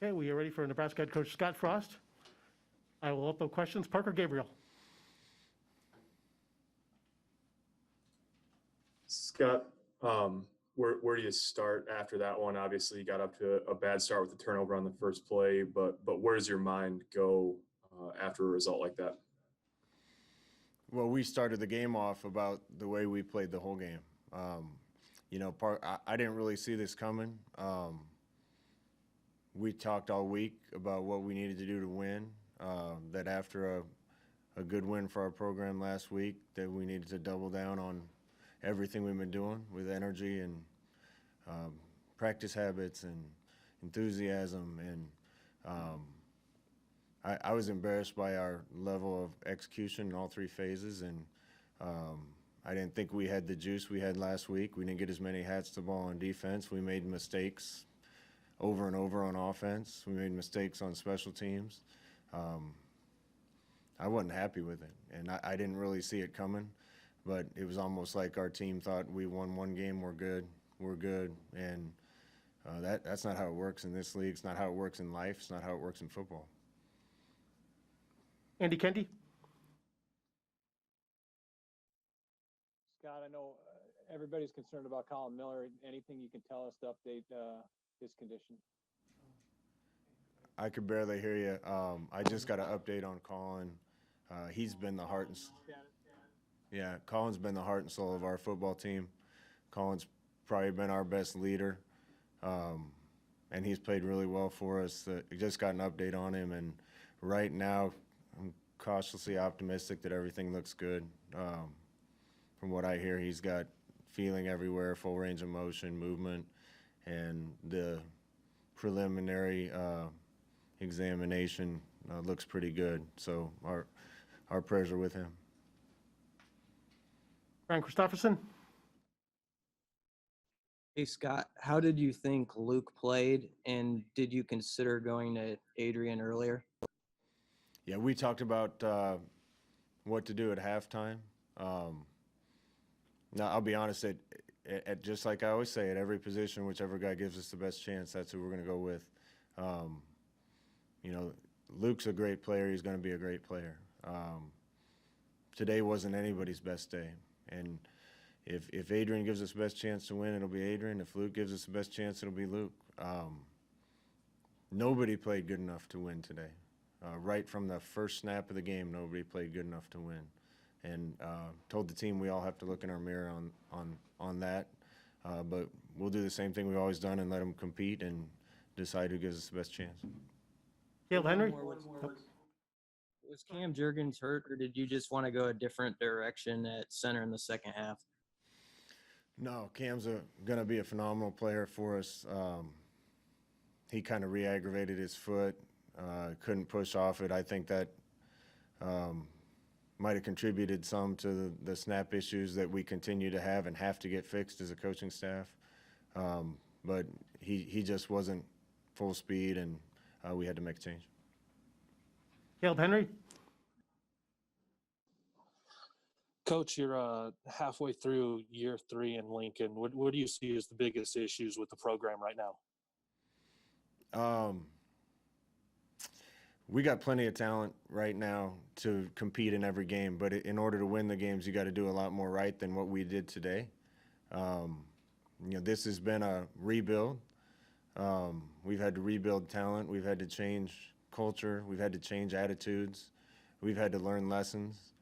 Okay, we are ready for Nebraska head coach Scott Frost. I will open questions. Parker Gabriel. Scott, where do you start after that one? Obviously, you got up to a bad start with the turnover on the first play, but where does your mind go after a result like that? Well, we started the game off about the way we played the whole game. I didn't really see this coming. We talked all week about what we needed to do to win, that after a good win for our program last week, that we needed to double down on everything we've been doing with energy and practice habits and enthusiasm. And I was embarrassed by our level of execution in all three phases, and I didn't think we had the juice we had last week. We didn't get as many hats to the ball on defense. We made mistakes over and over on offense. We made mistakes on special teams. I wasn't happy with it, and I didn't really see it coming, but it was almost like our team thought we won one game, we're good, and that's not how it works in this league. It's not how it works in life. It's not how it works in football. Andy Kendi. Scott, I know everybody's concerned about Colin Miller. Anything you can tell us to update his condition? I could barely hear you. I just got an update on Colin. He's been the heart and Colin's been the heart and soul of our football team. Colin's probably been our best leader, and he's played really well for us. Just got an update on him, and right now I'm cautiously optimistic that everything looks good. From what I hear, he's got feeling everywhere, full range of motion, movement, and the preliminary examination looks pretty good. So our prayers are with him. Ryan Christopherson. Hey, Scott, how did you think Luke played, and did you consider going to Adrian earlier? Yeah, we talked about what to do at halftime. Now, I'll be honest, at just like I always say, at every position, whichever guy gives us the best chance, that's who we're going to go with. Luke's a great player. He's going to be a great player. Today wasn't anybody's best day. And if Adrian gives us the best chance to win, it'll be Adrian. If Luke gives us the best chance, it'll be Luke. Nobody played good enough to win today. Right from the first snap of the game, nobody played good enough to win. And told the team we all have to look in our mirror on that. But we'll do the same thing we've always done and let them compete and decide who gives us the best chance. Caleb Henry. Was Cam Jurgens hurt, or did you just want to go a different direction at center in the second half? No, Cam's going to be a phenomenal player for us. He kind of re-aggravated his foot, couldn't push off it. I think that might have contributed some to the snap issues that we continue to have and have to get fixed as a coaching staff. But he just wasn't full speed, and we had to make a change. Caleb Henry. Coach, you're halfway through year 3 in Lincoln. What do you see as the biggest issues with the program right now? We got plenty of talent right now to compete in every game, but in order to win the games, you got to do a lot more right than what we did today. This has been a rebuild. We've had to rebuild talent. We've had to change culture. We've had to change attitudes. We've had to learn lessons.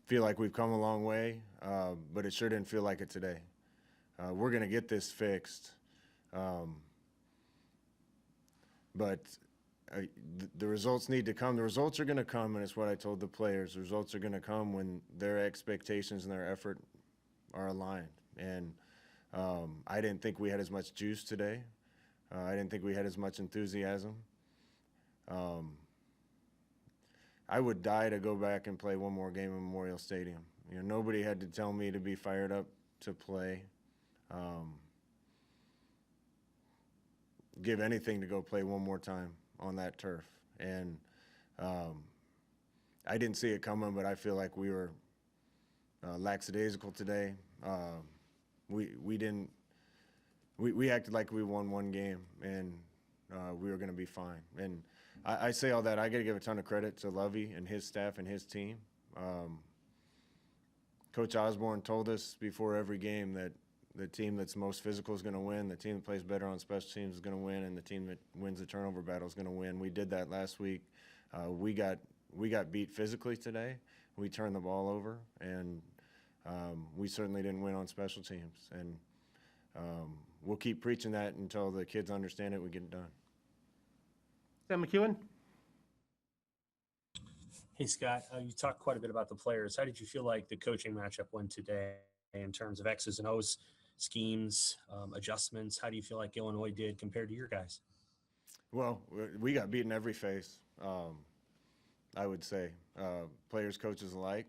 Feel like we've come a long way, but it sure didn't feel like it today. We're going to get this fixed. But the results need to come. The results are going to come, and it's what I told the players. The results are going to come when their expectations and their effort are aligned. And I didn't think we had as much juice today. I didn't think we had as much enthusiasm. I would die to go back and play one more game in Memorial Stadium. Nobody had to tell me to be fired up to play. Give anything to go play one more time on that turf. And I didn't see it coming, but I feel like we were lackadaisical today. We didn't we acted like we won one game and we were going to be fine. And I say all that. I got to give a ton of credit to Lovey and his staff and his team. Coach Osborne told us before every game that the team that's most physical is going to win, the team that plays better on special teams is going to win, and the team that wins the turnover battle is going to win. We did that last week. We got beat physically today. We turned the ball over, and we certainly didn't win on special teams. And we'll keep preaching that until the kids understand it, we get it done. Sam McEwen? Hey, Scott, you talked quite a bit about the players. How did you feel like the coaching matchup went today in terms of X's and O's, schemes, adjustments? How do you feel like Illinois did compared to your guys? Well, we got beaten every phase, I would say, players, coaches alike.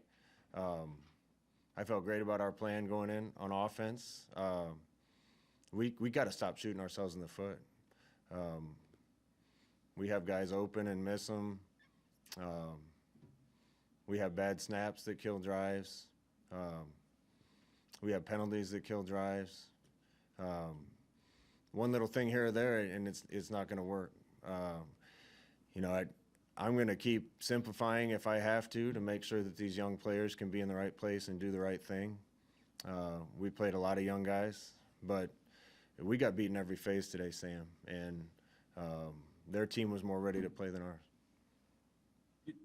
I felt great about our plan going in on offense. We got to stop shooting ourselves in the foot. We have guys open and miss them. We have bad snaps that kill drives. We have penalties that kill drives. One little thing here or there, and it's not going to work. You know, I'm going to keep simplifying if I have to make sure that these young players can be in the right place and do the right thing. We played a lot of young guys, but we got beaten every phase today, Sam, and their team was more ready to play than ours.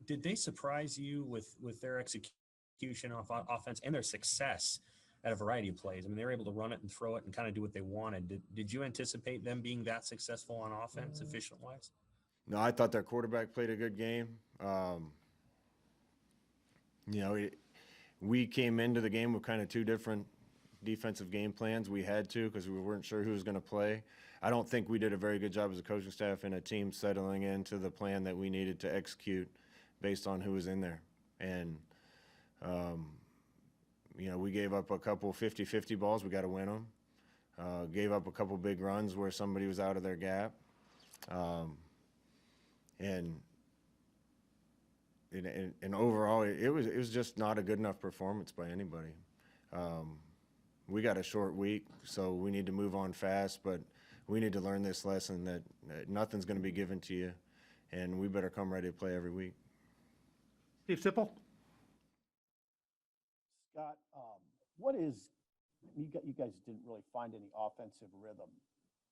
Did they surprise you with their execution off offense and their success at a variety of plays? I mean, they were able to run it and throw it and kind of do what they wanted. Did you anticipate them being that successful on offense, efficient-wise? No, I thought their quarterback played a good game. You know, we came into the game with kind of two different defensive game plans. We had to because we weren't sure who was going to play. I don't think we did a very good job as a coaching staff and a team settling into the plan that we needed to execute based on who was in there. And, you know, we gave up a couple 50-50 balls. We got to win them. Gave up a couple big runs where somebody was out of their gap. And overall, it was just not a good enough performance by anybody. We got a short week, so we need to move on fast, but we need to learn this lesson that nothing's going to be given to you, and we better come ready to play every week. Steve Sipple? Scott, what is you guys didn't really find any offensive rhythm.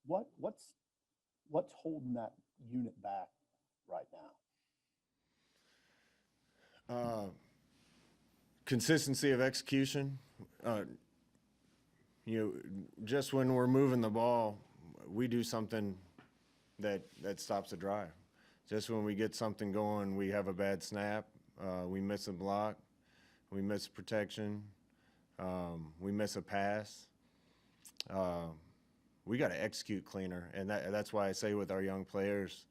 What's holding that unit back right now? Consistency of execution. You know, just when we're moving the ball, we do something that stops a drive. Just when we get something going, we have a bad snap, we miss a block, we miss protection, we miss a pass. We got to execute cleaner, and that's why I say with our young players,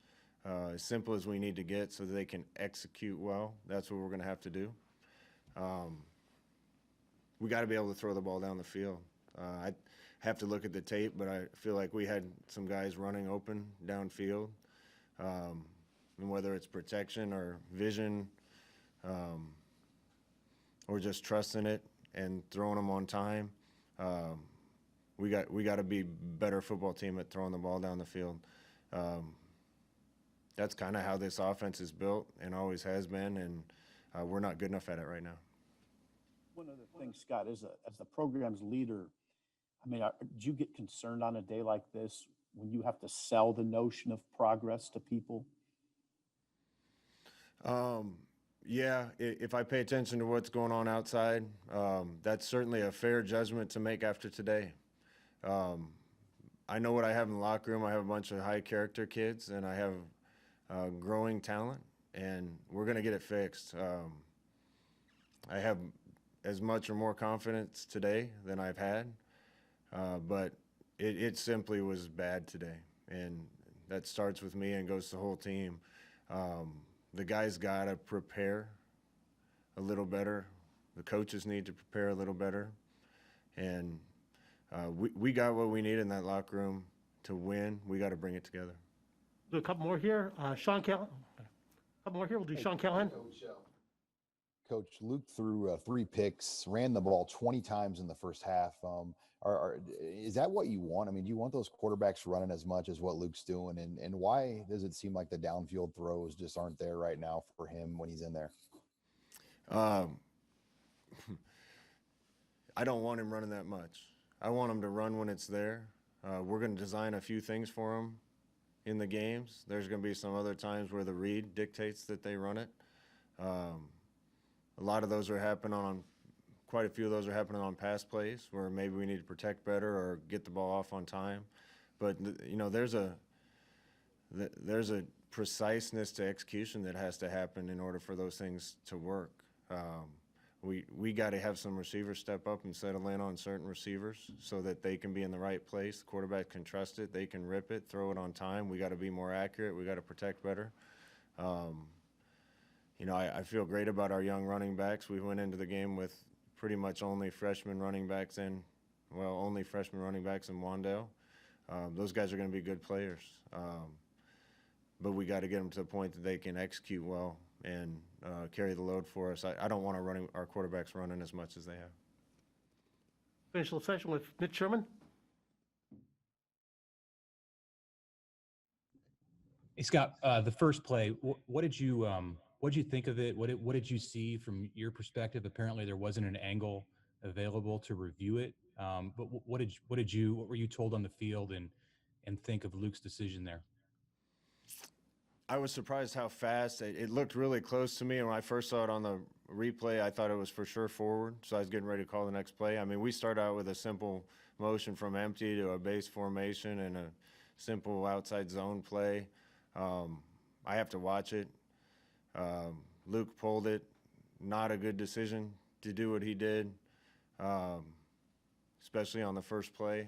as simple as we need to get so that they can execute well, that's what we're going to have to do. We got to be able to throw the ball down the field. I have to look at the tape, but I feel like we had some guys running open downfield. And whether it's protection or vision or just trusting it and throwing them on time, we got to be better football team at throwing the ball down the field. That's kind of how this offense is built and always has been, and we're not good enough at it right now. One other thing, Scott, as the program's leader, I mean, do you get concerned on a day like this when you have to sell the notion of progress to people? Yeah, if I pay attention to what's going on outside, that's certainly a fair judgment to make after today. I know what I have in the locker room. I have a bunch of high character kids, and I have growing talent, and we're going to get it fixed. I have as much or more confidence today than I've had, but it simply was bad today, and that starts with me and goes to the whole team. The guys got to prepare a little better. The coaches need to prepare a little better, and we got what we need in that locker room to win. We got to bring it together. Do a couple more here. Sean Callahan. A couple more here. We'll do Sean Callahan. Coach, Luke threw 3 picks, ran the ball 20 times in the first half. Is that what you want? I mean, do you want those quarterbacks running as much as what Luke's doing? And why does it seem like the downfield throws just aren't there right now for him when he's in there? Um, I don't want him running that much. I want him to run when it's there. We're going to design a few things for him in the games. There's going to be some other times where the read dictates that they run it. A lot of those are happening on, quite a few of those are happening on pass plays where maybe we need to protect better or get the ball off on time. But, you know, there's a preciseness to execution that has to happen in order for those things to work. We got to have some receivers step up and settle in on certain receivers so that they can be in the right place. The quarterback can trust it. They can rip it, throw it on time. We got to be more accurate. We got to protect better. You know, I feel great about our young running backs. We went into the game with pretty much only freshman running backs in Wandale. Those guys are going to be good players. But we got to get them to the point that they can execute well and carry the load for us. I don't want our quarterbacks running as much as they have. Finish the session with Mitch Sherman. Hey, Scott, the first play, what did you think of it? What did you see from your perspective? Apparently there wasn't an angle available to review it. But what were you told on the field and think of Luke's decision there? I was surprised how fast it looked really close to me. And when I first saw it on the replay, I thought it was for sure forward. So I was getting ready to call the next play. I mean, we start out with a simple motion from empty to a base formation and a simple outside zone play. I have to watch it. Luke pulled it. Not a good decision to do what he did, especially on the first play.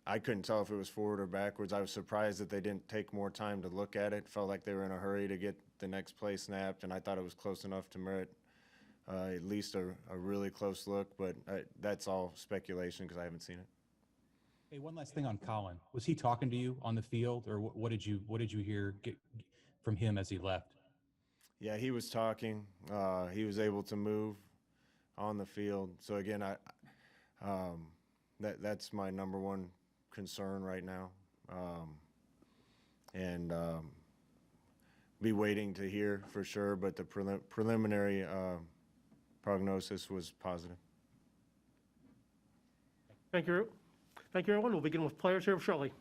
I couldn't tell if it was forward or backwards. I was surprised that they didn't take more time to look at it. Felt like they were in a hurry to get the next play snapped, and I thought it was close enough to merit at least a really close look, but that's all speculation because I haven't seen it. Hey, one last thing on Colin. Was he talking to you on the field, or what did you hear from him as he left? Yeah, he was talking. He was able to move on the field. So again, that's my number one concern right now, and be waiting to hear for sure. But the preliminary prognosis was positive. Thank you. Thank you, everyone. We'll begin with players here shortly.